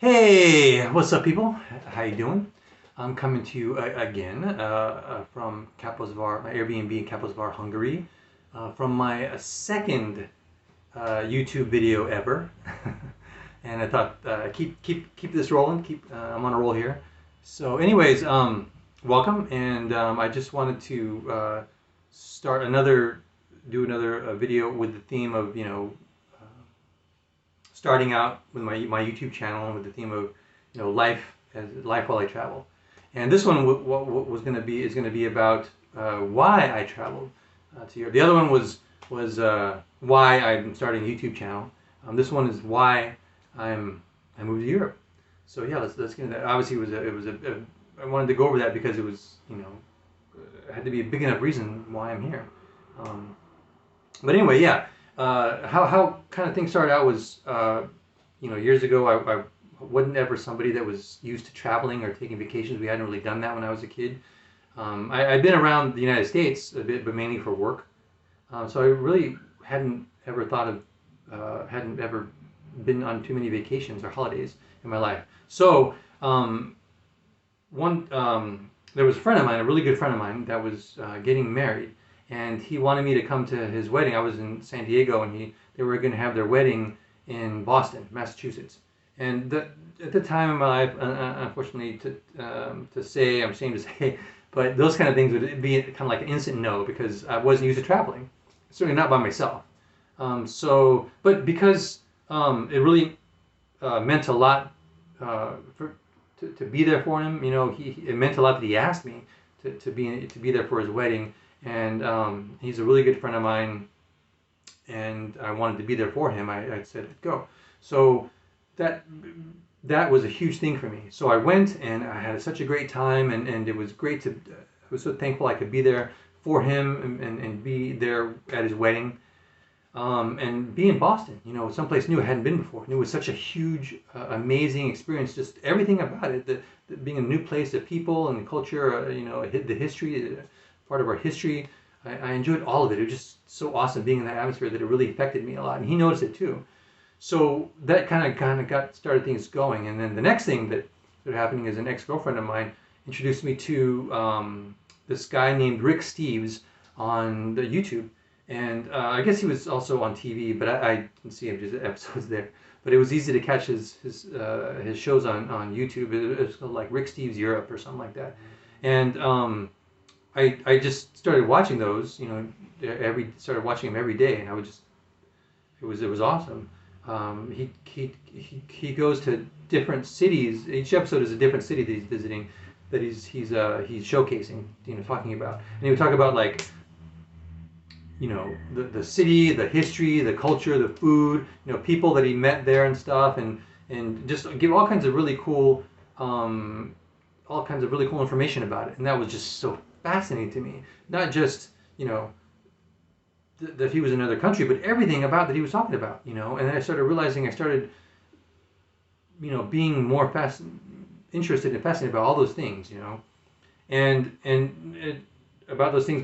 Hey, what's up, people? How you doing? I'm coming to you again from Kaposvar, my Airbnb in Kaposvar, Hungary, from my second YouTube video ever. And I thought keep this rolling. I'm on a roll here. So, anyways, welcome, and I just wanted to start do another video with the theme of starting out with my YouTube channel with the theme of life while I travel. And this one was going to be is going to be about why I traveled to Europe. The other one was why I'm starting a YouTube channel. This one is why I moved to Europe. So yeah, let's get into that. Obviously, I wanted to go over that because it was it had to be a big enough reason why I'm here. Um, but anyway, yeah. How kind of things started out was, years ago, I wasn't ever somebody that was used to traveling or taking vacations. We hadn't really done that when I was a kid. I'd been around the United States a bit, but mainly for work. So I really hadn't ever been on too many vacations or holidays in my life. So one there was a friend of mine, a really good friend of mine, that was getting married, and he wanted me to come to his wedding. I was in San Diego, and they were going to have their wedding in Boston, Massachusetts. And at the time in my life, unfortunately, to say, I'm ashamed to say, but those kind of things would be kind of like an instant no because I wasn't used to traveling, certainly not by myself. But because it really meant a lot to be there for him. It meant a lot that he asked me to be there for his wedding, and he's a really good friend of mine, and I wanted to be there for him. I said go. So that that was a huge thing for me. So I went, and I had such a great time, and it was great to. I was so thankful I could be there for him and be there at his wedding. And be in Boston, someplace new I hadn't been before. And it was such a huge, amazing experience. Just everything about it, being a new place, the people and the culture, the history, part of our history. I enjoyed all of it. It was just so awesome being in that atmosphere that it really affected me a lot. And he noticed it too. So that kind of got started things going. And then the next thing that started happening is an ex-girlfriend of mine introduced me to this guy named Rick Steves on the YouTube. And I guess he was also on TV, but I didn't see him just episodes there. But it was easy to catch his shows on YouTube. It was called like Rick Steves Europe or something like that. And I just started watching those. Started watching him every day, and it was awesome. He goes to different cities. Each episode is a different city that he's visiting, that he's showcasing, talking about. And he would talk about like the city, the history, the culture, the food, people that he met there and stuff, and just give all kinds of really cool information about it. And that was just so fascinating to me. Not just that he was in another country, but everything about that he was talking about. And then I started realizing being more interested and fascinated about all those things. About those things,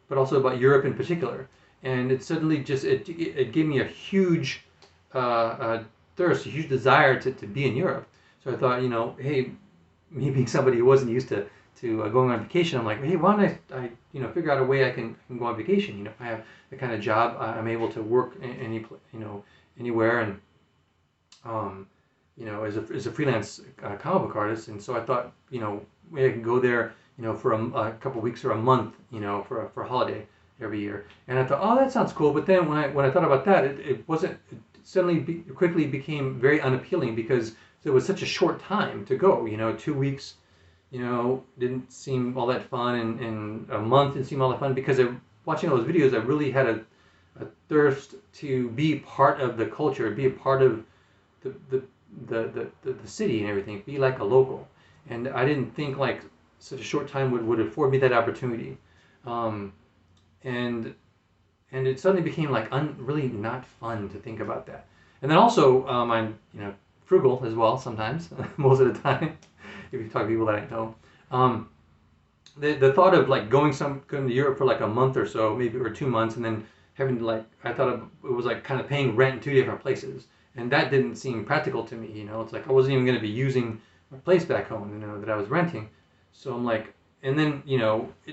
but also about Europe in particular. And it suddenly it gave me a huge thirst, a huge desire to be in Europe. So I thought, hey, me being somebody who wasn't used to going on vacation, I'm like, hey, why don't I figure out a way I can go on vacation? I have the kind of job I'm able to work anywhere, and as a freelance comic book artist. And so I thought, maybe I can go there for a couple of weeks or a month, for a holiday every year. And I thought, oh, that sounds cool. But then when I thought about that, it wasn't. It suddenly quickly became very unappealing because it was such a short time to go. 2 weeks, didn't seem all that fun, and a month didn't seem all that fun because watching all those videos, I really had a thirst to be part of the culture, be a part of the city and everything, be like a local. And I didn't think like such a short time would afford me that opportunity, and it suddenly became like really not fun to think about that. And then also I'm frugal as well sometimes, most of the time. If you talk to people that I know, the thought of like going to Europe for like a month or so, maybe, or 2 months, and then having to I thought it was like kind of paying rent in two different places, and that didn't seem practical to me. It's like I wasn't even going to be using my place back home, that I was renting. So I'm like, and then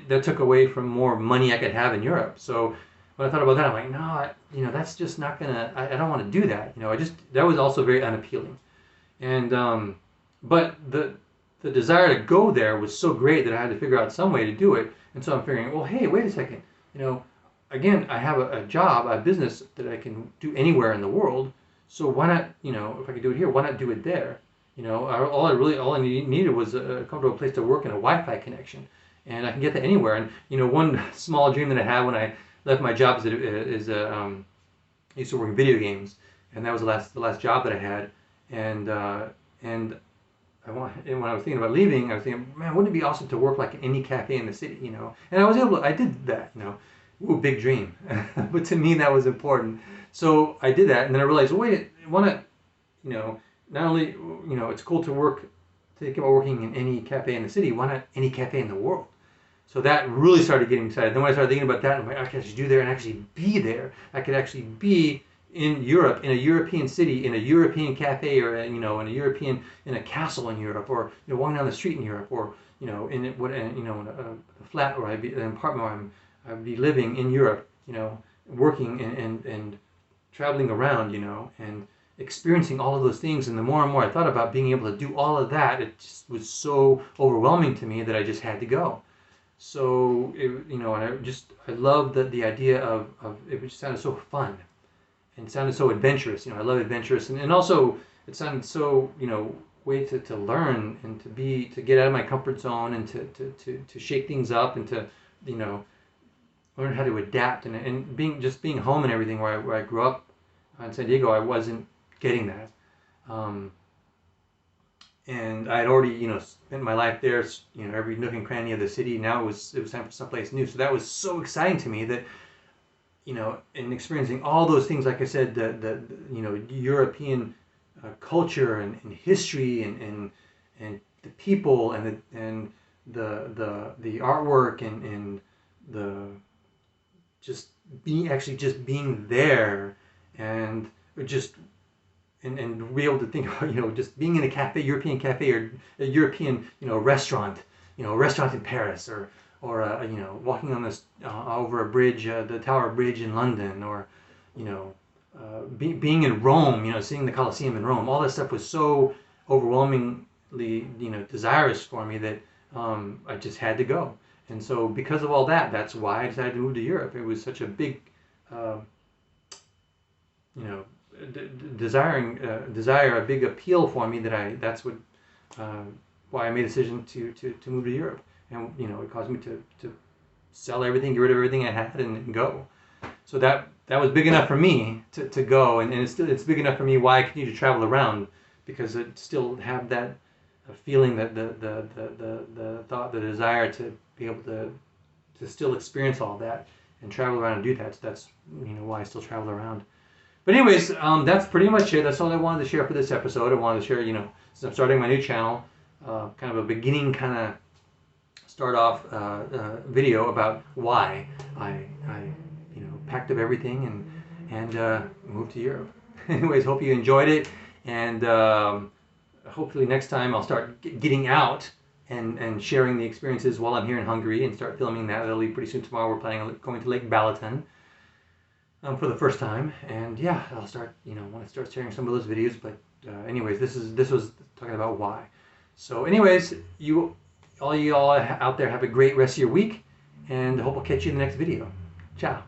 that took away from more money I could have in Europe. So when I thought about that, I'm like, no, that's just not gonna. I don't want to do that. That was also very unappealing. And but the desire to go there was so great that I had to figure out some way to do it. And so I'm figuring, well, hey, wait a second. Again, I have a job, a business that I can do anywhere in the world. So why not, if I could do it here, why not do it there? All I needed was a comfortable place to work and a Wi-Fi connection, and I can get that anywhere. And one small dream that I had when I left my job I used to work in video games, and that was the last job that I had. And and when I was thinking about leaving, I was thinking, man, wouldn't it be awesome to work like in any cafe in the city, And I did that, Ooh, big dream. But to me, that was important. So I did that, and then I realized, wait, why not, not only, it's cool to think about working in any cafe in the city, why not any cafe in the world? So that really started getting excited. Then when I started thinking about that, I'm like, I could actually do there and actually be there. I could actually be in Europe, in a European city, in a European cafe, or in a castle in Europe, or walking down the street in Europe, or in a flat or an apartment where I'd be living in Europe, working and traveling around, and experiencing all of those things. And the more and more I thought about being able to do all of that, it just was so overwhelming to me that I just had to go. So and I loved the idea of it. Just sounded so fun. And it sounded so adventurous. I love adventurous, and also it sounded so way to learn and to get out of my comfort zone and to shake things up and to learn how to adapt and being home and everything where I grew up in San Diego, I wasn't getting that, and I had already spent my life there, every nook and cranny of the city. Now it was time for someplace new. So that was so exciting to me that. And experiencing all those things, like I said, the European culture and history and the people and the artwork and the just being there and just and be able to think about just being in a cafe, European cafe, or a European restaurant, a restaurant in Paris, or walking on this over a bridge, the Tower Bridge in London, or being in Rome, seeing the Colosseum in Rome. All that stuff was so overwhelmingly desirous for me that I just had to go. And so because of all that, that's why I decided to move to Europe. It was such a big desire, a big appeal for me that that's what why I made a decision to move to Europe. And it caused me to sell everything, get rid of everything I had, and go. So that was big enough for me to go, and it's big enough for me why I continue to travel around, because I still have that feeling, that the thought, the desire to be able to still experience all that and travel around and do that. So that's why I still travel around. But anyways, that's pretty much it. That's all I wanted to share for this episode. I wanted to share, since I'm starting my new channel, kind of a beginning kind of start off video about why I packed up everything and moved to Europe. Anyways, hope you enjoyed it, and hopefully next time I'll start getting out and sharing the experiences while I'm here in Hungary, and start filming that. That'll be pretty soon. Tomorrow we're planning on going to Lake Balaton for the first time, and yeah, I'll start want to start sharing some of those videos. But anyways, this was talking about why. So anyways, all you all out there, have a great rest of your week, and I hope I'll catch you in the next video. Ciao.